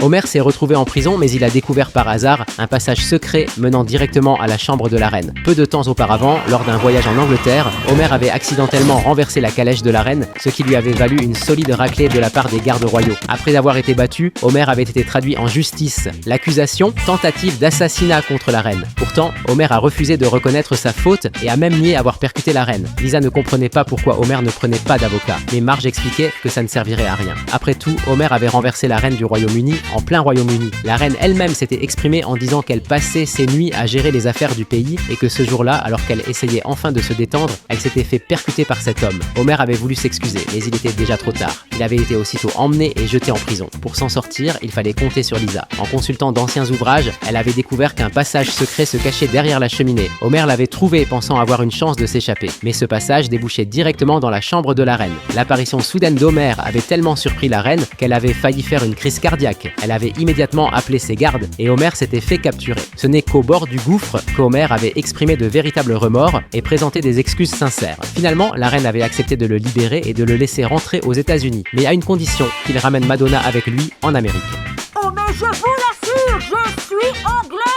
Homer s'est retrouvé en prison, mais il a découvert par hasard un passage secret menant directement à la chambre de la reine. Peu de temps auparavant, lors d'un voyage en Angleterre, Homer avait accidentellement renversé la calèche de la reine, ce qui lui avait valu une solide raclée de la part des gardes royaux. Après avoir été battu, Homer avait été traduit en justice. L'accusation, tentative d'assassinat contre la reine. Pourtant, Homer a refusé de reconnaître sa faute et a même nié avoir percuté la reine. Lisa ne comprenait pas pourquoi Homer ne prenait pas d'avocat, mais Marge expliquait que ça ne servirait à rien. Après tout, Homer avait renversé la reine du Royaume-Uni en plein Royaume-Uni. La reine elle-même s'était exprimée en disant qu'elle passait ses nuits à gérer les affaires du pays et que ce jour-là, alors qu'elle essayait enfin de se détendre, elle s'était fait percuter par cet homme. Homer avait voulu s'excuser, mais il était déjà trop tard. Il avait été aussitôt emmené et jeté en prison. Pour s'en sortir, il fallait compter sur Lisa. En consultant d'anciens ouvrages, elle avait découvert qu'un passage secret se cachait derrière la cheminée. Homer l'avait trouvé pensant avoir une chance de s'échapper. Mais ce passage débouchait directement dans la chambre de la reine. L'apparition soudaine d'Homer avait tellement surpris la reine qu'elle avait failli faire une crise cardiaque. Elle avait immédiatement appelé ses gardes et Homer s'était fait capturer. Ce n'est qu'au bord du gouffre qu'Homer avait exprimé de véritables remords et présenté des excuses sincères. Finalement, la reine avait accepté de le libérer et de le laisser rentrer aux États-Unis, mais à une condition, qu'il ramène Madonna avec lui en Amérique. Oh mais je vous l'assure, je suis anglais!